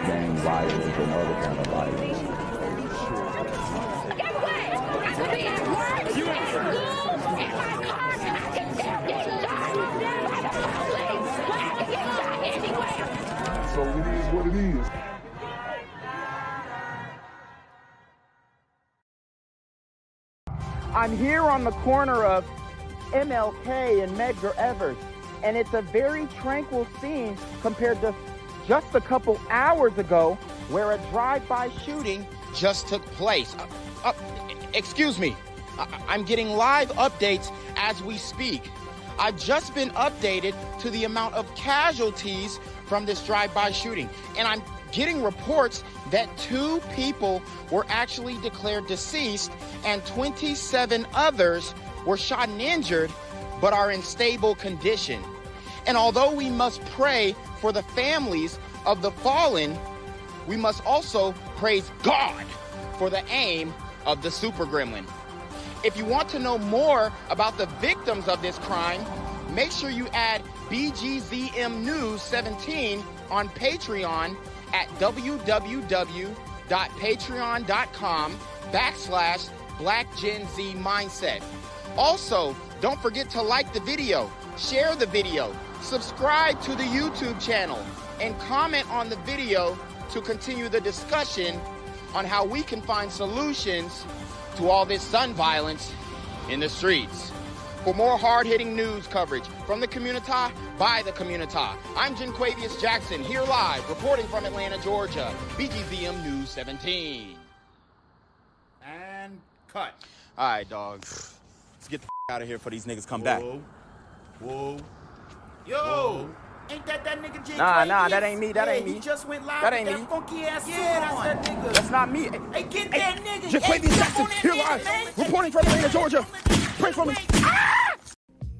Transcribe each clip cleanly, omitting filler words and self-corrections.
gang violence and other kind of violence. Get away! I could be at work, in school, in my car, and I can still get shot by the police. But I can get shot anyway. So it is what it is. I'm here on the corner of MLK and Medgar Evers, and it's a very tranquil scene compared to just a couple hours ago where a drive-by shooting just took place. Excuse me, I'm getting live updates as we speak. I've just been updated to the amount of casualties from this drive-by shooting, and I'm getting reports that 2 people were actually declared deceased and 27 others were shot and injured but are in stable condition. And although we must pray for the families of the fallen, we must also praise God for the aim of the super gremlin. If you want to know more about the victims of this crime, make sure you add BGZM News 17 on Patreon at www.patreon.com/blackgenzmindset. Also, don't forget to like the video, share the video, subscribe to the YouTube channel, and comment on the video to continue the discussion on how we can find solutions to all this gun violence in the streets. For more hard-hitting news coverage from the community, by the community, I'm Jenquavius Jackson, here live, reporting from Atlanta, Georgia, BGZM News 17. And cut. All right, dog. Let's get the out of here before these niggas come back. Whoa. Yo, ain't that nigga Jay? Nah, that ain't me. That ain't me. He just went live That with ain't that me. funky ass suit that's on. that nigga. That's not me. Hey, get that nigga. Jenquavius Jackson, here live, reporting from Atlanta, Georgia. Pray for me.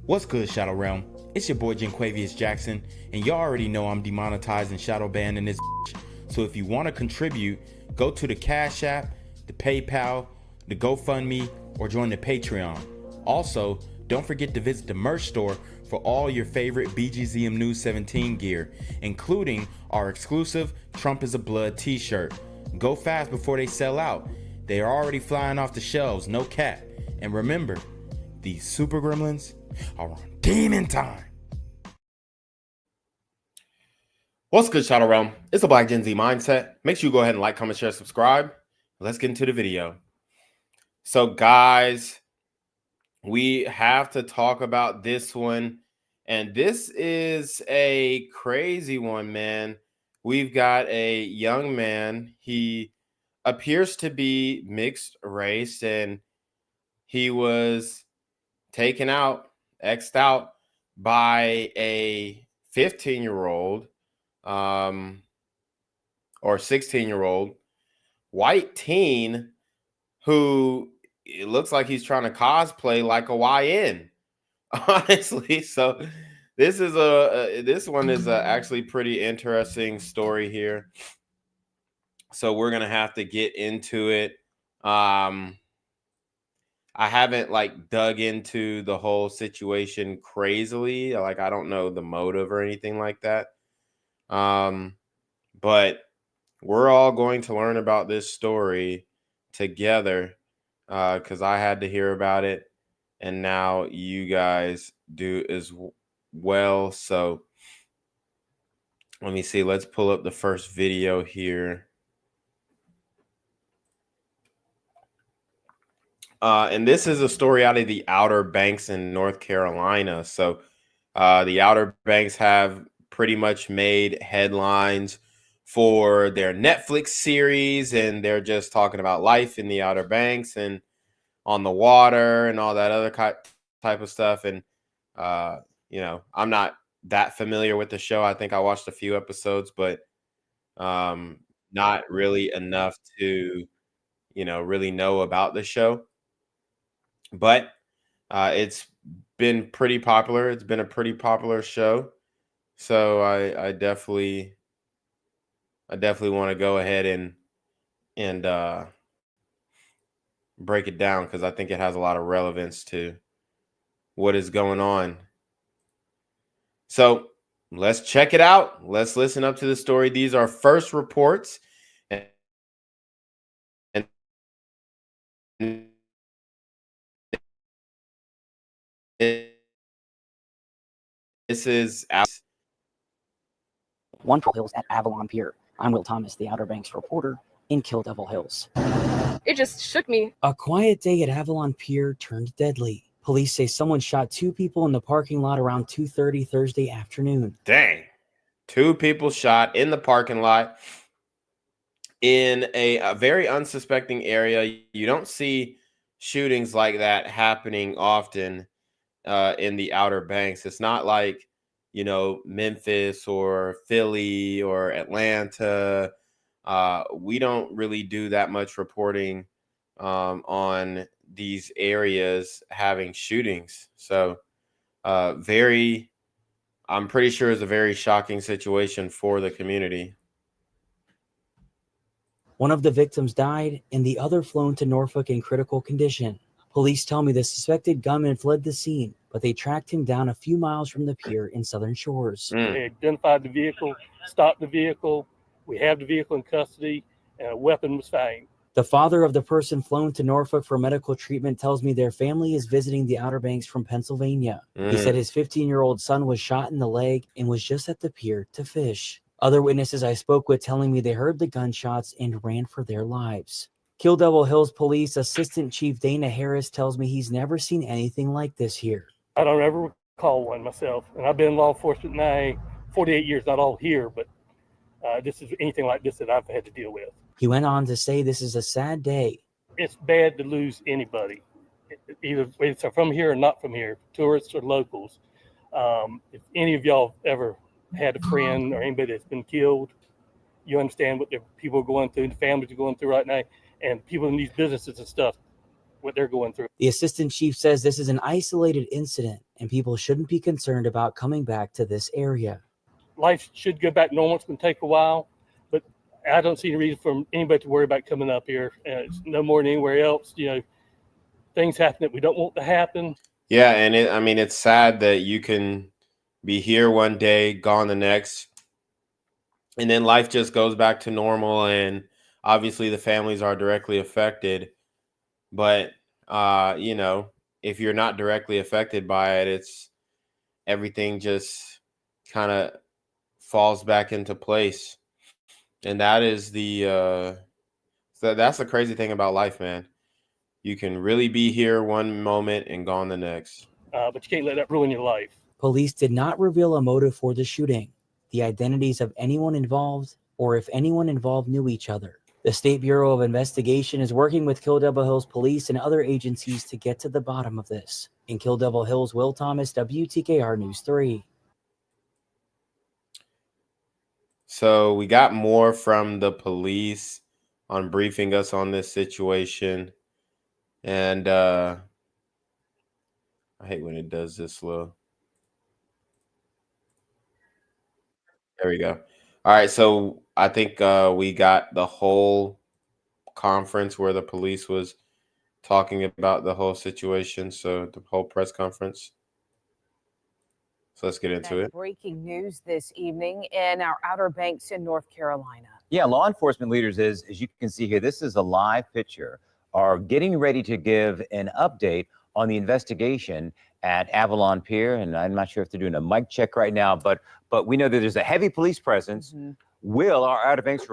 What's good, Shadow Realm? It's your boy Jenquavius Jackson, and y'all already know I'm demonetized and shadow banned in this bitch. So if you want to contribute, go to the Cash App, the PayPal, the GoFundMe, or join the Patreon. Also, don't forget to visit the merch store for all your favorite BGZM News 17 gear, including our exclusive Trump is a Blood t-shirt. Go fast before they sell out. They are already flying off the shelves, no cap. And remember, these super gremlins are on demon time. What's good, Shadow Realm? It's the Black Gen Z Mindset. Make sure you go ahead and like, comment, share, subscribe. Let's get into the video. So, guys, we have to talk about this one. And this is a crazy one, man. We've got a young man. He appears to be mixed race, and he was taken out, X'd out by a 15-year-old or 16-year-old white teen who it looks like he's trying to cosplay like a YN, honestly. So this is this one is actually pretty interesting story here. So we're gonna have to get into it. I haven't like dug into the whole situation crazily. Like, I don't know the motive or anything like that. But we're all going to learn about this story together because I had to hear about it, and now you guys do as well. So let me see. Let's pull up the first video here. And this is a story out of the Outer Banks in North Carolina. So the Outer Banks have pretty much made headlines for their Netflix series, and they're just talking about life in the Outer Banks and on the water and all that other type of stuff. And, you know, I'm not that familiar with the show. I think I watched a few episodes, but not really enough to, you know, really know about the show. But it's been pretty popular. It's been a pretty popular show. So I definitely want to go ahead and break it down because I think it has a lot of relevance to what is going on. So let's check it out. Let's listen up to the story. These are first reports. And this is One Hills at Avalon Pier. I'm Will Thomas, the Outer Banks reporter in Kill Devil Hills. It just shook me. A quiet day at Avalon Pier turned deadly. Police say someone shot 2 people in the parking lot around 2:30 Thursday afternoon. Dang. 2 people shot in the parking lot in a very unsuspecting area. You don't see shootings like that happening often in the Outer Banks. It's not like, Memphis or Philly or Atlanta. We don't really do that much reporting on these areas having shootings. So I'm pretty sure it's a very shocking situation for the community. One of the victims died and the other flown to Norfolk in critical condition. Police tell me the suspected gunman fled the scene, but they tracked him down a few miles from the pier in Southern Shores. They identified the vehicle, stopped the vehicle. We have the vehicle in custody, and a weapon was found. The father of the person flown to Norfolk for medical treatment tells me their family is visiting the Outer Banks from Pennsylvania. He said his 15-year-old son was shot in the leg and was just at the pier to fish. Other witnesses I spoke with telling me they heard the gunshots and ran for their lives. Kill Devil Hills Police Assistant Chief Dana Harris tells me he's never seen anything like this here. I don't ever recall one myself, and I've been in law enforcement now 48 years, not all here, but this is anything like this that I've had to deal with. He went on to say this is a sad day. It's bad to lose anybody, either it's from here or not from here, tourists or locals. If any of y'all ever had a friend or anybody that's been killed, you understand what the people are going through, the families are going through right now, and people in these businesses and stuff, what they're going through. The assistant chief says this is an isolated incident and people shouldn't be concerned about coming back to this area. Life should go back normal. It's going to take a while, but I don't see any reason for anybody to worry about coming up here. It's no more than anywhere else. Things happen that we don't want to happen. Yeah, and it's sad that you can be here one day, gone the next, and then life just goes back to normal, and obviously the families are directly affected. But if you're not directly affected by it, everything just kind of falls back into place. And that is that's the crazy thing about life, man. You can really be here one moment and gone the next. But you can't let that ruin your life. Police did not reveal a motive for the shooting, the identities of anyone involved, or if anyone involved knew each other. The State Bureau of Investigation is working with Kill Devil Hills Police and other agencies to get to the bottom of this. In Kill Devil Hills, Will Thomas, WTKR News 3. So we got more from the police on briefing us on this situation. And I hate when it does this slow. There we go. All right, so I think we got the whole conference where the police was talking about the whole situation, so the whole press conference. So let's get into it. Breaking news this evening in our Outer Banks in North Carolina. Yeah, law enforcement leaders, as you can see here, this is a live picture, are getting ready to give an update on the investigation at Avalon Pier. And I'm not sure if they're doing a mic check right now, but we know that there's a heavy police presence. Mm-hmm. Will, our Outer Banks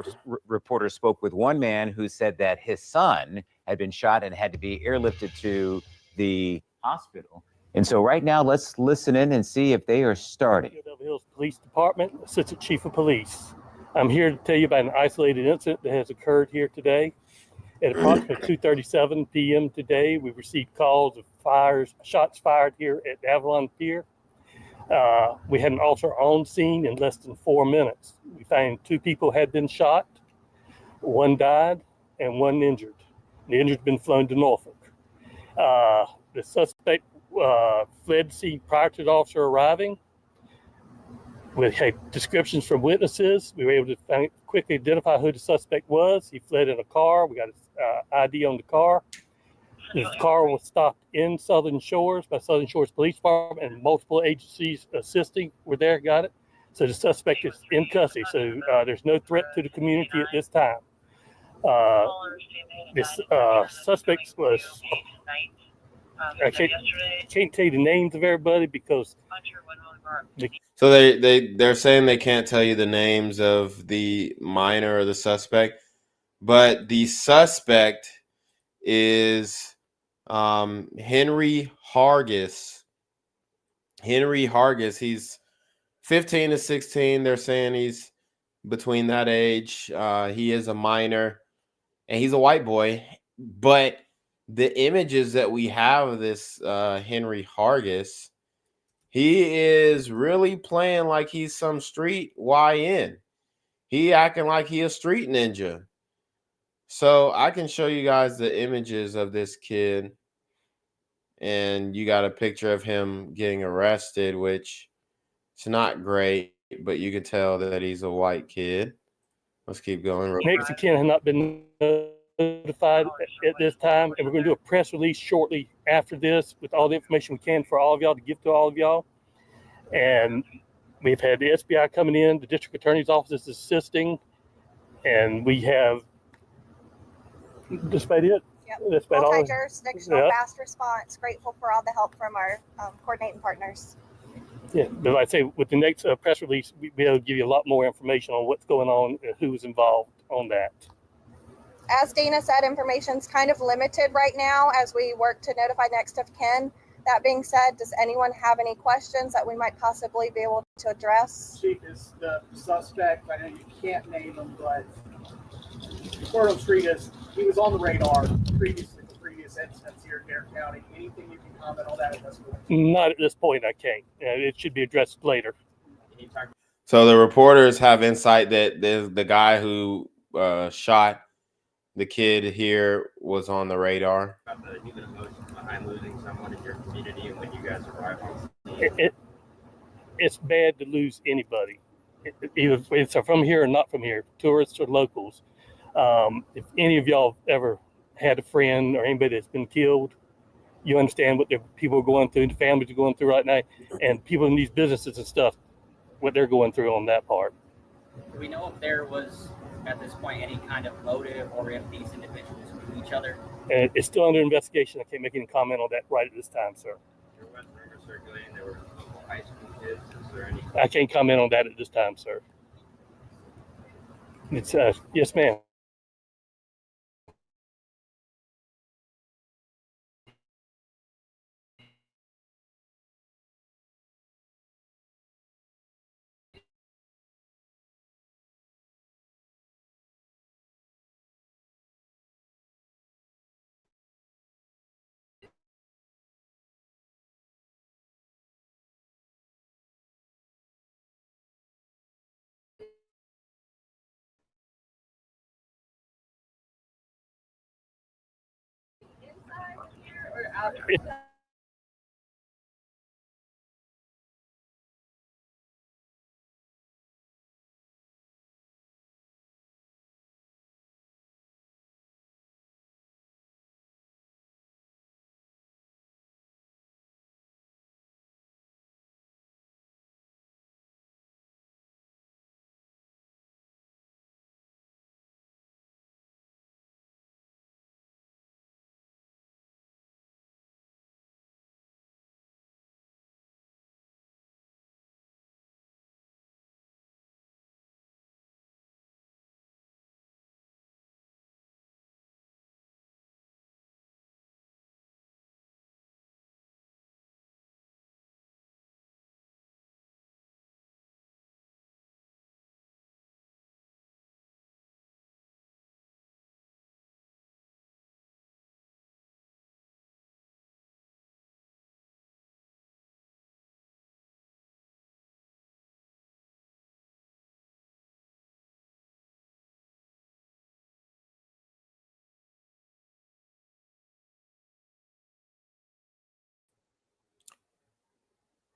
reporter, spoke with one man who said that his son had been shot and had to be airlifted to the hospital. And so right now, let's listen in and see if they are starting. Devil Hills Police Department, Assistant Chief of Police. I'm here to tell you about an isolated incident that has occurred here today. At approximately 2:37 p.m. today, we received calls of shots fired here at Avalon Pier. We had an officer on scene in less than 4 minutes. We found 2 people had been shot, 1 died, and 1 injured. The injured's been flown to Norfolk. The suspect fled the scene prior to the officer arriving. We had descriptions from witnesses. We were able to quickly identify who the suspect was. He fled in a car. We got his ID on the car. The car was stopped in Southern Shores by Southern Shores Police Department, and multiple agencies assisting were there, got it. So the suspect is in custody. So there's no threat to the community at this time. This suspect was, I can't tell you the names of everybody because So they're saying they can't tell you the names of the minor or the suspect, but the suspect is Henry Hargis. Henry Hargis. He's 15 to 16. They're saying he's between that age. He is a minor, and he's a white boy. But the images that we have of this Henry Hargis, he is really playing like he's some street YN. He acting like he a street ninja. So I can show you guys the images of this kid, and you got a picture of him getting arrested, which it's not great, but you can tell that he's a white kid. Let's keep going. next of kin has not been notified at this time, and we're going to do a press release shortly after this with all the information we can for all of y'all to give to all of y'all. And we've had the SBI coming in, the district attorney's office is assisting, and we have that's about it. Yep. That's about all. Multi-jurisdictional fast response. Grateful for all the help from our coordinating partners. Yeah, but like I say, with the next press release, we'll be able to give you a lot more information on what's going on and who's involved on that. As Dana said, information's kind of limited right now as we work to notify next of kin. That being said, does anyone have any questions that we might possibly be able to address? Chief, is the suspect, I know you can't name him, but word on the street is he was on the radar previously for previous incidents here in Dare County. Anything you can comment on that at this point? Not at this point, I can't. It should be addressed later. So the reporters have insight that the guy who shot the kid here was on the radar. About the human emotions behind losing someone in your community and when you guys arrive on scene. It's bad to lose anybody, either it's from here or not from here, tourists or locals. If any of y'all ever had a friend or anybody that's been killed, you understand what the people are going through, the families are going through right now, and people in these businesses and stuff, what they're going through on that part. Do we know if there was, at this point, any kind of motive or if these individuals knew each other? And it's still under investigation. I can't make any comment on that right at this time, sir. There was rumors circulating there were local high school kids. Is there any? I can't comment on that at this time, sir. It's yes, ma'am.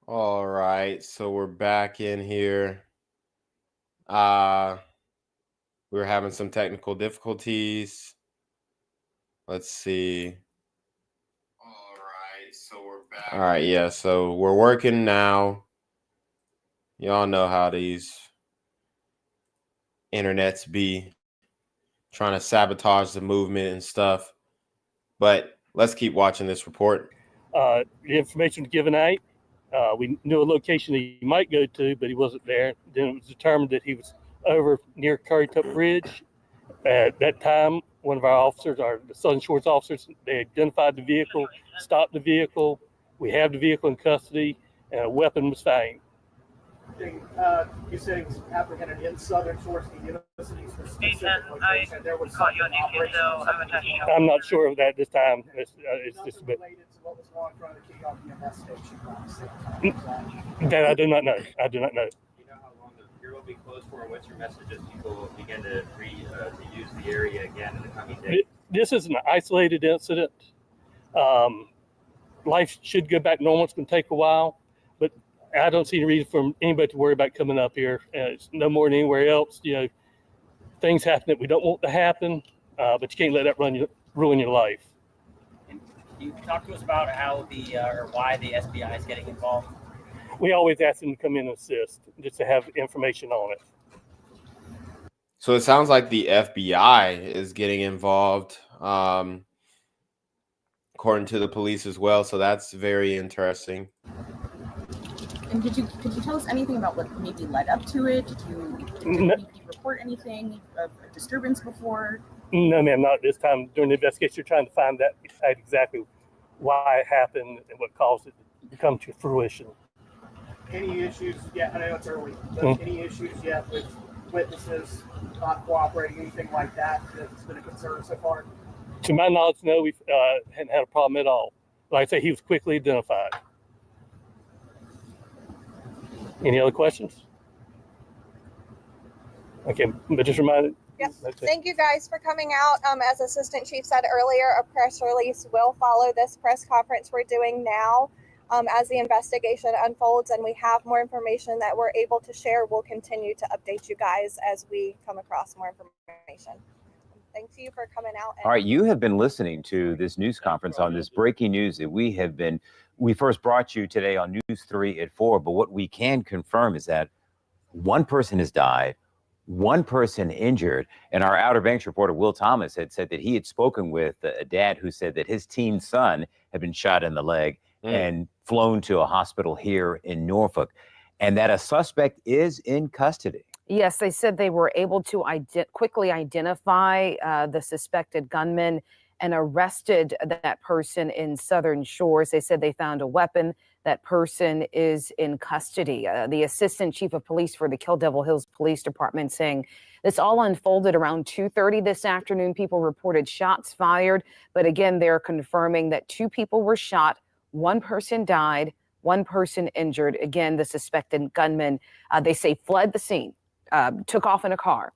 All right, so we're back in here. We're having some technical difficulties. Let's see. All right, so we're back. All right, yeah, so we're working now. Y'all know how these internets be trying to sabotage the movement and stuff. But let's keep watching this report. The information was given out. We knew a location he might go to, but he wasn't there. Then it was determined that he was over near Curry Tuck Bridge. At that time, one of our officers, the Southern Shores officers, they identified the vehicle, stopped the vehicle. We have the vehicle in custody, and a weapon was found. You said he was apprehended in Southern Shores. Can you give us any specific location? There was something operational. I'm not sure of that this time. It's just a bit. Related to what was going on in front of the KRPMS station. That I do not know. I do not know. Do you know how long the pier will be closed for, and what's your message as people begin to to use the area again in the coming days? This is an isolated incident. Life should go back normal. It's going to take a while, but I don't see any reason for anybody to worry about coming up here. It's no more than anywhere else. You know, things happen that we don't want to happen, but you can't let that ruin your life. And you talk to us about how or why the SBI is getting involved. We always ask them to come in and assist, just to have information on it. So it sounds like the FBI is getting involved, according to the police as well. So that's very interesting. And could you tell us anything about what maybe led up to it? Did anybody report anything of a disturbance before? No, ma'am, not this time. During the investigation, you're trying to find out exactly why it happened and what caused it to come to fruition. Any issues yet? I know it's early, but any issues yet with witnesses not cooperating, anything like that that's been a concern so far? To my knowledge, no, we hadn't had a problem at all. Like I say, he was quickly identified. Any other questions? Okay, but just reminded. Yep. Thank you guys for coming out. As Assistant Chief said earlier, a press release will follow this press conference we're doing now. As the investigation unfolds and we have more information that we're able to share, we'll continue to update you guys as we come across more information. Thank you for coming out. All right, you have been listening to this news conference on this breaking news that we first brought you today on News 3 at 4, but what we can confirm is that one person has died, one person injured, and our Outer Banks reporter, Will Thomas, had said that he had spoken with a dad who said that his teen son had been shot in the leg and flown to a hospital here in Norfolk, and that a suspect is in custody. Yes, they said they were able to quickly identify the suspected gunman and arrested that person in Southern Shores. They said they found a weapon. That person is in custody. The Assistant Chief of Police for the Kill Devil Hills Police Department saying this all unfolded around 2:30 this afternoon. People reported shots fired, but again, they're confirming that 2 people were shot, 1 person died, 1 person injured. Again, the suspected gunman, they say, fled the scene, took off in a car,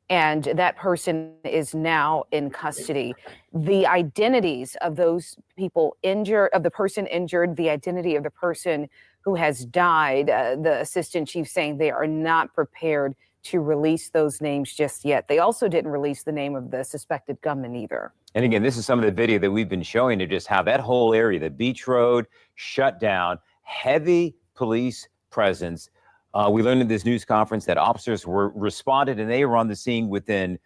and that person is now in custody. The identities of those people injured, of the person injured, the identity of the person who has died, the Assistant Chief saying they are not prepared to release those names just yet. They also didn't release the name of the suspected gunman either. And again, this is some of the video that we've been showing you, just how that whole area, the beach road, shut down, heavy police presence. We learned in this news conference that officers responded and they were on the scene within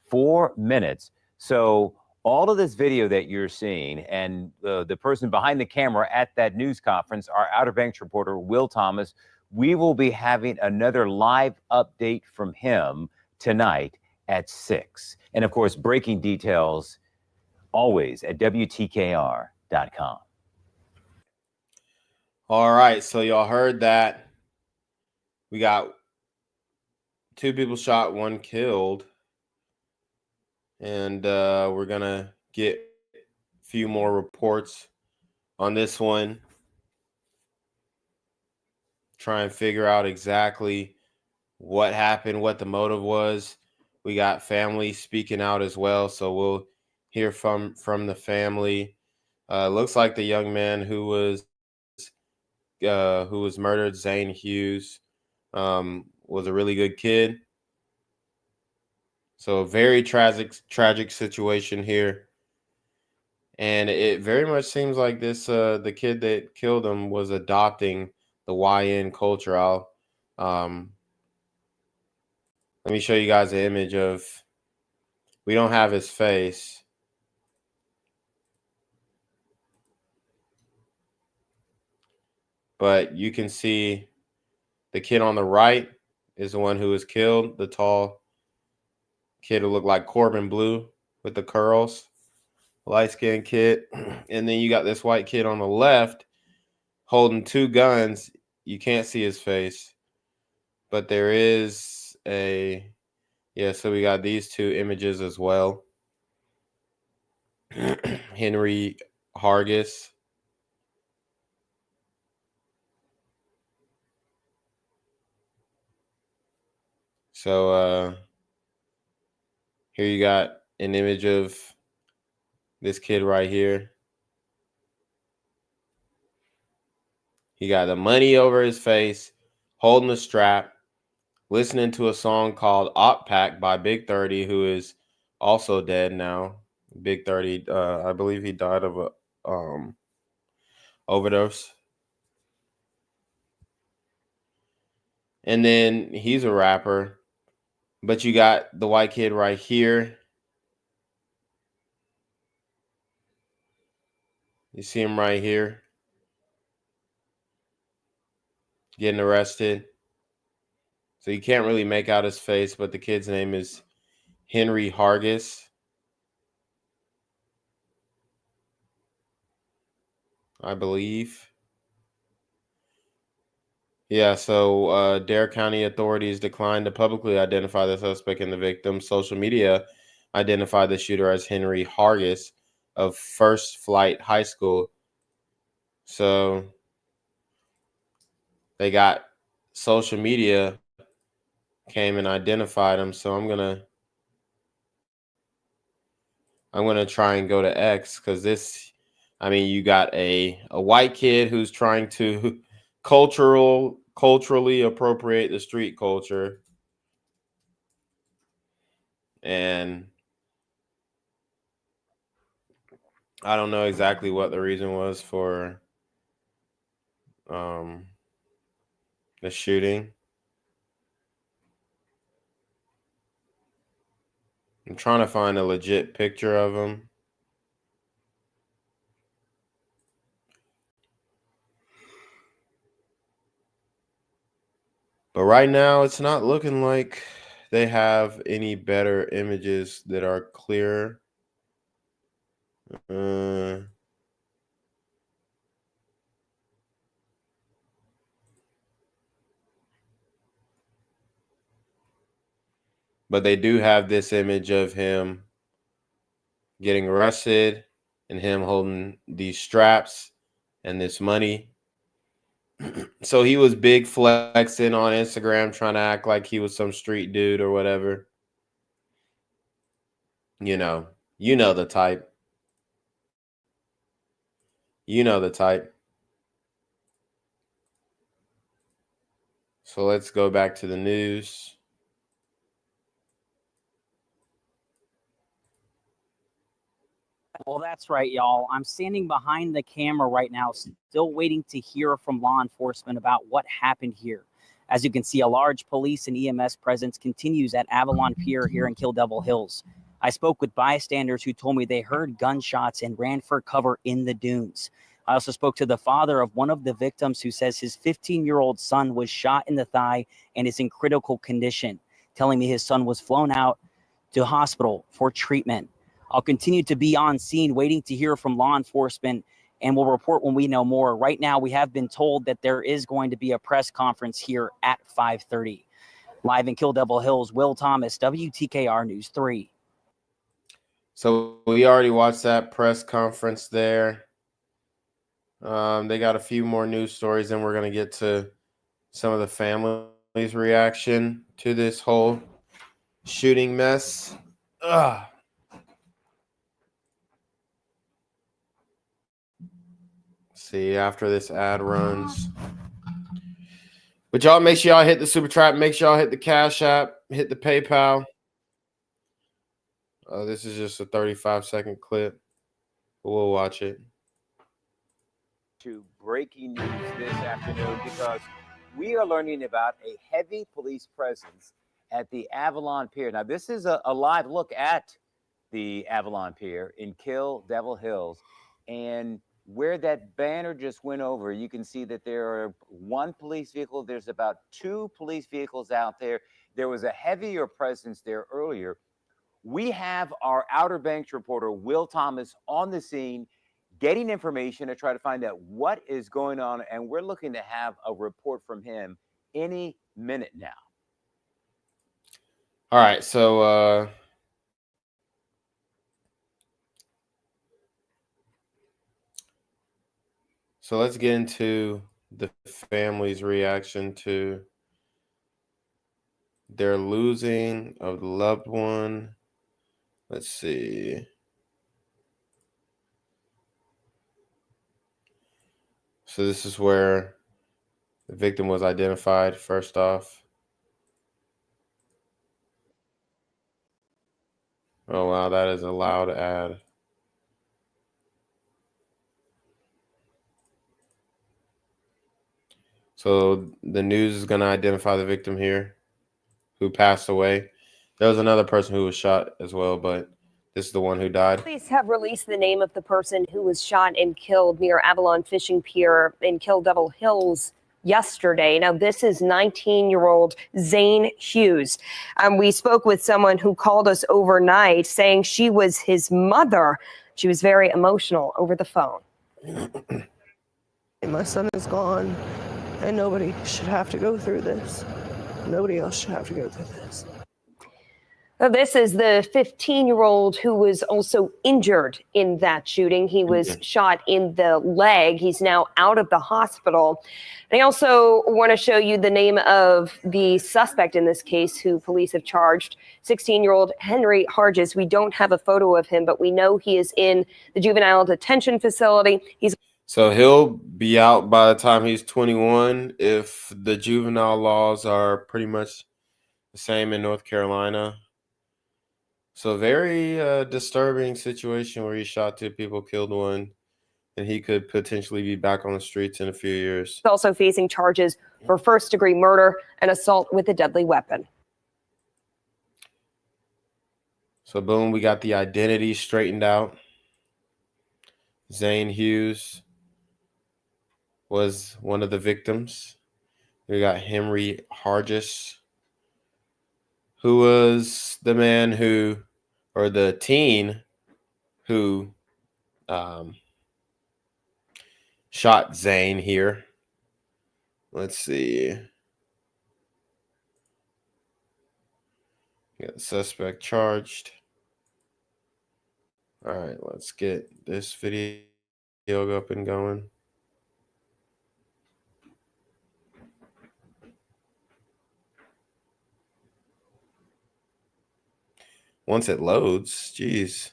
4 minutes. So all of this video that you're seeing and the person behind the camera at that news conference, our Outer Banks reporter, Will Thomas, we will be having another live update from him tonight at 6. And of course, breaking details always at WTKR.com. All right, so y'all heard that. We got 2 people shot, 1 killed. And we're going to get a few more reports on this one. Try and figure out exactly what happened, what the motive was. We got family speaking out as well, so we'll hear from the family. Looks like the young man who was murdered, Zane Hughes, was a really good kid. So a very tragic situation here. And it very much seems like this the kid that killed him was adopting the YN culture. I'll Let me show you guys an image of, we don't have his face. But you can see the kid on the right is the one who was killed. The tall kid who looked like Corbin Blue with the curls. Light-skinned kid. And then you got this white kid on the left holding two guns. You can't see his face. But there is a... Yeah, so we got these two images as well. Henry Hargis. So here you got an image of this kid right here. He got the money over his face, holding the strap, listening to a song called Op Pack by Big 30, who is also dead now. Big 30, I believe he died of a overdose. And then he's a rapper. But you got the white kid right here. You see him right here. Getting arrested. So you can't really make out his face, but the kid's name is Henry Hargis. I believe. Yeah, so Dare County authorities declined to publicly identify the suspect and the victim. Social media identified the shooter as Henry Hargis of First Flight High School. So they got social media came and identified him. So I'm gonna try and go to X, because this, I mean, you got a white kid who's trying to culturally appropriate the street culture. And I don't know exactly what the reason was for the shooting. I'm trying to find a legit picture of him. But right now, it's not looking like they have any better images that are clear. But they do have this image of him getting arrested and him holding these straps and this money. So he was big flexing on Instagram, trying to act like he was some street dude or whatever. You know the type. You know the type. So let's go back to the news. Well, that's right, y'all. I'm standing behind the camera right now, still waiting to hear from law enforcement about what happened here. As you can see, a large police and EMS presence continues at Avalon Pier here in Kill Devil Hills. I spoke with bystanders who told me they heard gunshots and ran for cover in the dunes. I also spoke to the father of one of the victims who says his 15-year-old son was shot in the thigh and is in critical condition, telling me his son was flown out to hospital for treatment. I'll continue to be on scene waiting to hear from law enforcement, and we'll report when we know more. Right now, we have been told that there is going to be a press conference here at 5:30. Live in Kill Devil Hills, Will Thomas, WTKR News 3. So we already watched that press conference there. They got a few more news stories, and we're going to get to some of the family's reaction to this whole shooting mess. See, after this ad runs. But y'all, make sure y'all hit the Super Trap. Make sure y'all hit the Cash App. Hit the PayPal. This is just a 35-second clip. We'll watch it. To breaking news this afternoon, because we are learning about a heavy police presence at the Avalon Pier. Now, this is a live look at the Avalon Pier in Kill Devil Hills. And where that banner just went over, you can see that there are one police vehicle. There's about 2 police vehicles out there. There was a heavier presence there earlier. We have our Outer Banks reporter, Will Thomas, on the scene, getting information to try to find out what is going on. And we're looking to have a report from him any minute now. All right, so let's get into the family's reaction to their losing of the loved one. Let's see. So this is where the victim was identified first off. Oh, wow, that is a loud ad. So the news is going to identify the victim here who passed away. There was another person who was shot as well, but this is the one who died. Police have released the name of the person who was shot and killed near Avalon Fishing Pier in Kill Devil Hills yesterday. Now, this is 19-year-old Zane Hughes. We spoke with someone who called us overnight saying she was his mother. She was very emotional over the phone. My son is gone, and nobody should have to go through this. Nobody else should have to go through this. This is the 15-year-old who was also injured in that shooting. He was shot in the leg. He's now out of the hospital. And I also want to show you the name of the suspect in this case who police have charged, 16-year-old Henry Hargis. We don't have a photo of him, but we know he is in the juvenile detention facility. So he'll be out by the time he's 21 if the juvenile laws are pretty much the same in North Carolina. So very disturbing situation where he shot 2 people, killed 1, and he could potentially be back on the streets in a few years. He's also facing charges for first-degree murder and assault with a deadly weapon. So boom, we got the identity straightened out. Zane Hughes was one of the victims. We got Henry Hargis, who was the man who, or the teen who shot Zane here. Let's see. Got the suspect charged. All right, let's get this video up and going. Once it loads, geez.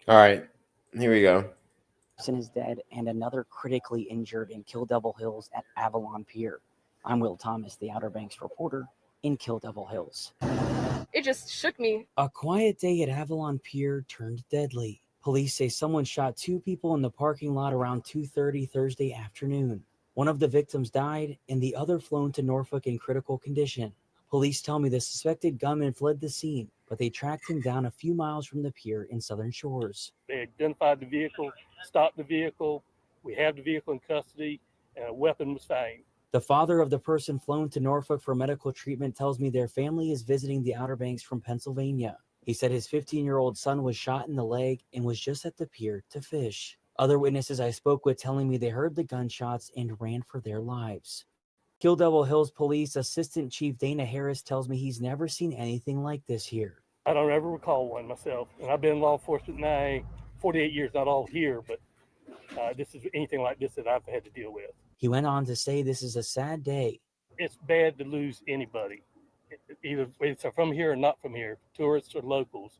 All right, here we go. Person is dead and another critically injured in Kill Devil Hills at Avalon Pier. I'm Will Thomas, the Outer Banks reporter in Kill Devil Hills. It just shook me. A quiet day at Avalon Pier turned deadly. Police say someone shot 2 people in the parking lot around 2:30 Thursday afternoon. One of the victims died and the other flown to Norfolk in critical condition. Police tell me the suspected gunman fled the scene, but they tracked him down a few miles from the pier in Southern Shores. They identified the vehicle, stopped the vehicle. We have the vehicle in custody, and a weapon was found. The father of the person flown to Norfolk for medical treatment tells me their family is visiting the Outer Banks from Pennsylvania. He said his 15-year-old son was shot in the leg and was just at the pier to fish. Other witnesses I spoke with telling me they heard the gunshots and ran for their lives. Kill Devil Hills Police Assistant Chief Dana Harris tells me he's never seen anything like this here. I don't ever recall one myself, and I've been in law enforcement now 48 years, not all here, but this is anything like this that I've had to deal with. He went on to say this is a sad day. It's bad to lose anybody, either it's from here or not from here, tourists or locals.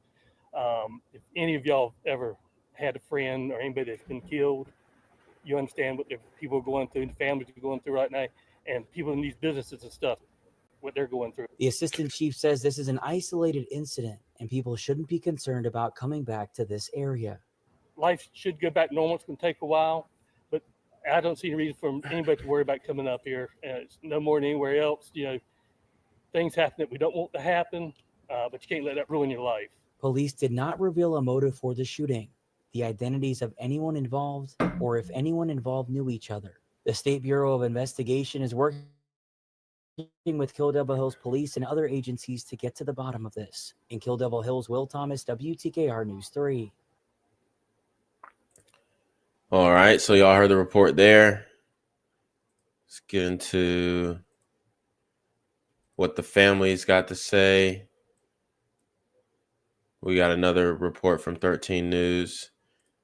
If any of y'all ever had a friend or anybody that's been killed, You understand what the people are going through, the families are going through right now, and people in these businesses and stuff, what they're going through. The assistant chief says this is an isolated incident and people shouldn't be concerned about coming back to this area. Life should go back normal. It's going to take a while, but I don't see any reason for anybody to worry about coming up here. It's no more than anywhere else. You know, things happen that we don't want to happen, but you can't let that ruin your life. Police did not reveal a motive for the shooting, the identities of anyone involved, or if anyone involved knew each other. The State Bureau of Investigation is working with Kill Devil Hills Police and other agencies to get to the bottom of this. In Kill Devil Hills, Will Thomas, WTKR News 3. All right, so y'all heard the report there. Let's get into what the family's got to say. We got another report from 13 News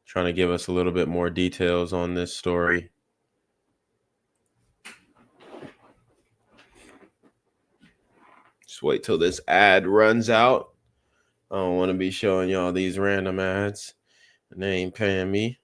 trying to give us a little bit more details on this story. Just wait till this ad runs out. I don't want to be showing y'all these random ads, and they ain't paying me.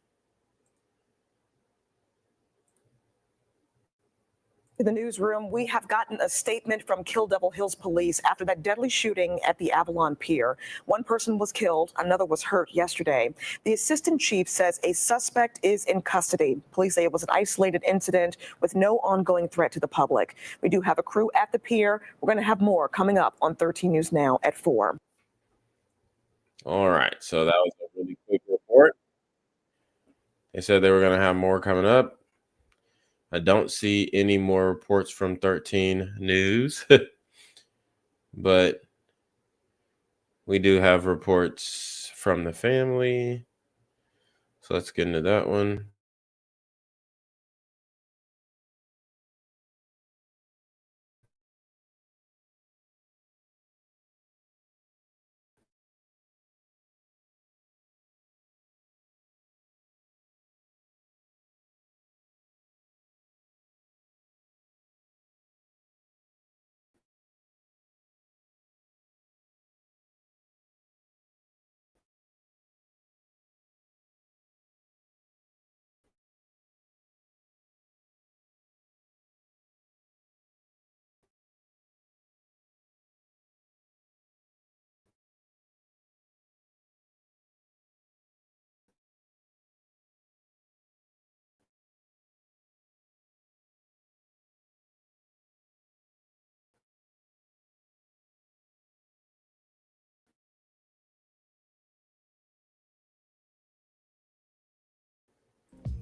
In the newsroom, we have gotten a statement from Kill Devil Hills Police after that deadly shooting at the Avalon Pier. One person was killed, another was hurt yesterday. The assistant chief says a suspect is in custody. Police say it was an isolated incident with no ongoing threat to the public. We do have a crew at the pier. We're going to have more coming up on 13 News Now at 4. All right, so that was a really quick report. They said they were going to have more coming up. I don't see any more reports from 13 News, but we do have reports from the family. So let's get into that one.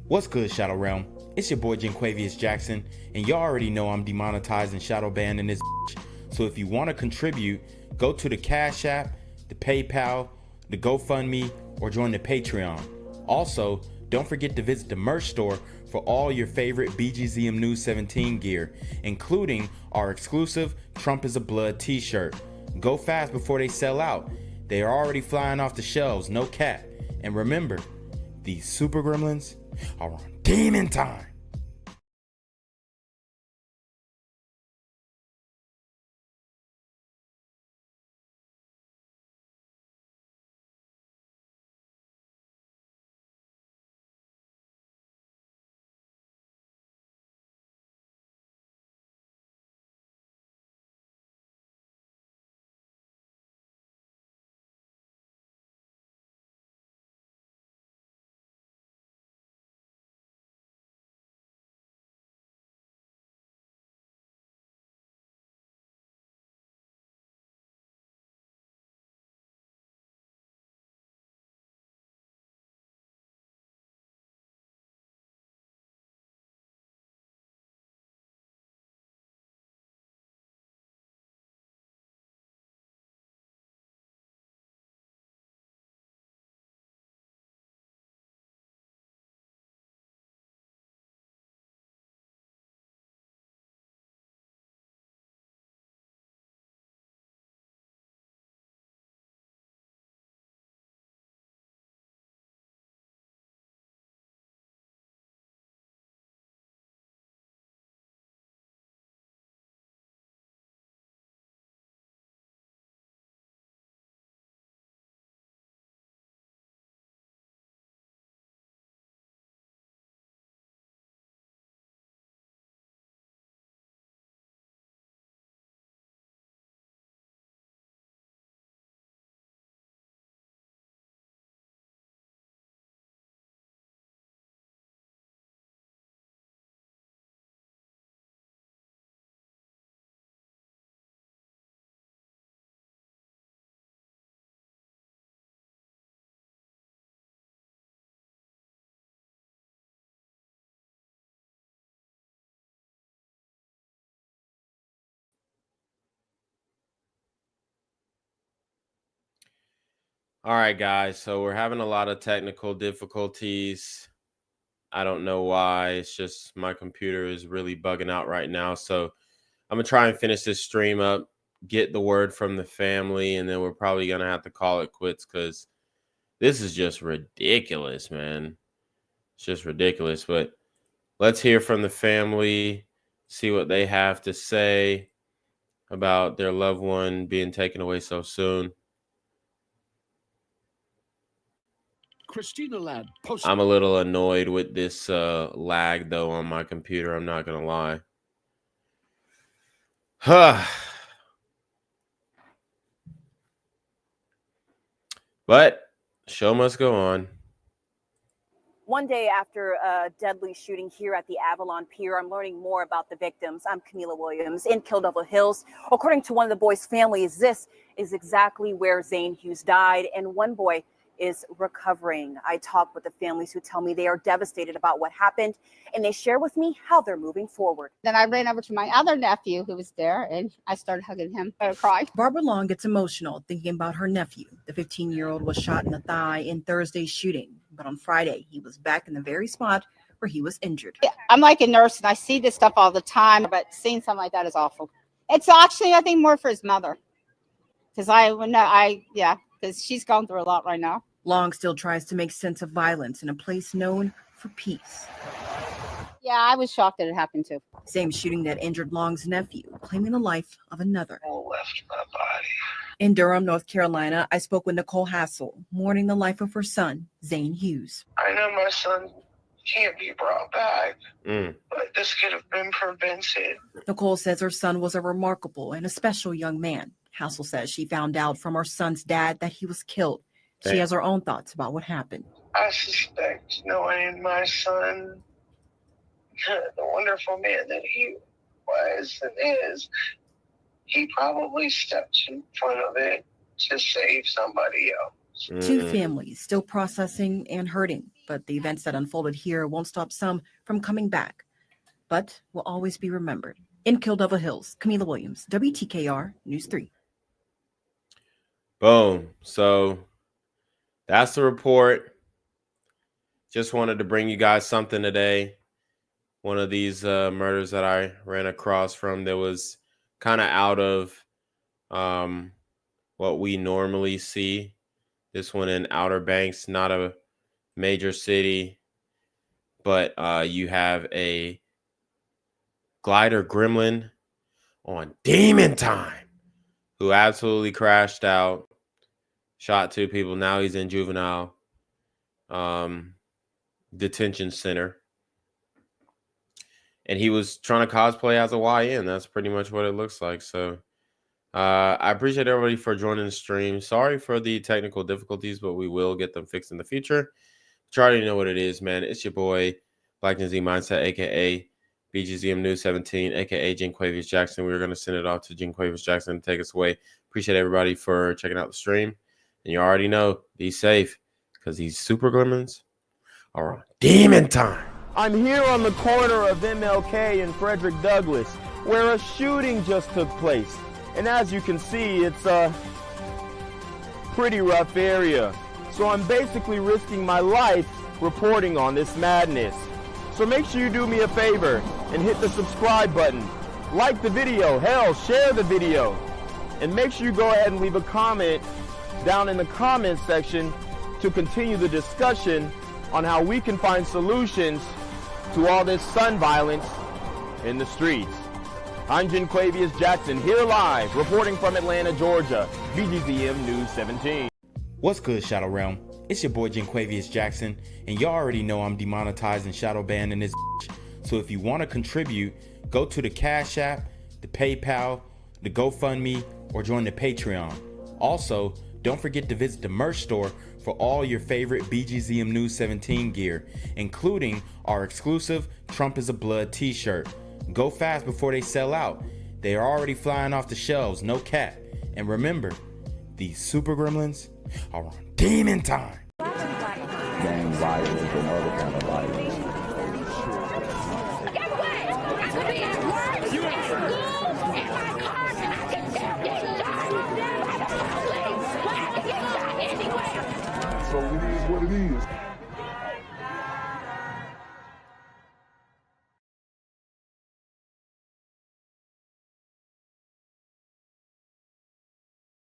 What's good, Shadow Realm? It's your boy Jenquavius Jackson, and y'all already know I'm demonetized and shadow banned in this bitch. So if you want to contribute, go to the Cash App, the PayPal, the GoFundMe, or join the Patreon. Also, don't forget to visit the merch store for all your favorite BGZM News 17 gear, including our exclusive Trump is a Blood t-shirt. Go fast before they sell out. They are already flying off the shelves, no cap. And remember, these super gremlins are on demon time. All right, guys. So we're having a lot of technical difficulties. I don't know why. It's just my computer is really bugging out right now. So I'm going to try and finish this stream up, get the word from the family, and then we're probably going to have to call it quits because this is just ridiculous, man. It's just ridiculous. But let's hear from the family, see what they have to say about their loved one being taken away so soon. Christina Ladd I'm a little annoyed with this lag, though, on my computer. I'm not going to lie. But show must go on. One day after a deadly shooting here at the Avalon Pier, I'm learning more about the victims. I'm Camila Williams in Kill Devil Hills. According to one of the boys' families, this is exactly where Zane Hughes died, and one boy is recovering. I talk with the families who tell me they are devastated about what happened, and they share with me how they're moving forward. Then I ran over to my other nephew who was there, and I started hugging him. I cried. Barbara Long gets emotional thinking about her nephew. The 15-year-old was shot in the thigh in Thursday's shooting, but on Friday, he was back in the very spot where he was injured. I'm like a nurse, and I see this stuff all the time, but seeing something like that is awful. It's actually, I think, more for his mother, because because she's going through a lot right now. Long still tries to make sense of violence in a place known for peace. Yeah, I was shocked that it happened too. Same shooting that injured Long's nephew, claiming the life of another. Left my body. In Durham, North Carolina, I spoke with Nicole Hassel, mourning the life of her son, Zane Hughes. I know my son can't be brought back, but this could have been prevented. Nicole says her son was a remarkable and a special young man. Hassel says she found out from her son's dad that he was killed. She has her own thoughts about what happened. I suspect, knowing my son, the wonderful man that he was and is, he probably stepped in front of it to save somebody else. Two families still processing and hurting, but the events that unfolded here won't stop some from coming back, but will always be remembered. In Kill Devil Hills, Camila Williams, WTKR News 3. Boom. So that's the report. Just wanted to bring you guys something today. One of these murders that I ran across from that was kind of out of what we normally see. This one in Outer Banks, not a major city, but you have a glider gremlin on Demon Time who absolutely crashed out. Shot two people. Now he's in juvenile detention center. And he was trying to cosplay as a YN. That's pretty much what it looks like. So I appreciate everybody for joining the stream. Sorry for the technical difficulties, but we will get them fixed in the future. But you already know what it is, man. It's your boy, blackgenzmindset, a.k.a. BGZM News 17, a.k.a. Jinquavious Jackson. We're going to send it off to Jinquavious Jackson to take us away. Appreciate everybody for checking out the stream. And you already know, be safe, because these super gremlins are on Demon Time. I'm here on the corner of MLK and Frederick Douglass, where a shooting just took place. And as you can see, it's a pretty rough area. So I'm basically risking my life reporting on this madness. So make sure you do me a favor and hit the subscribe button. Like the video, hell, share the video. And make sure you go ahead and leave a comment down in the comments section to continue the discussion on how we can find solutions to all this son violence in the streets. I'm Jinquavious Jackson, here live, reporting from Atlanta, Georgia, BGZM News 17. What's good, Shadow Realm? It's your boy Jinquavious Jackson, and y'all already know I'm demonetized and shadow banned in this bitch. So if you want to contribute, go to the Cash App, the PayPal, the GoFundMe, or join the Patreon. Also, don't forget to visit the merch store for all your favorite BGZM News 17 gear, including our exclusive Trump is a Blood t-shirt. Go fast before they sell out. They are already flying off the shelves, no cap. And remember, these super gremlins are on Demon Time. Gang violence and other kind of violence. Guess what? I could be at work, at school, in my car, and I can still get shot by the police. But I can get shot anyway. it is what it is.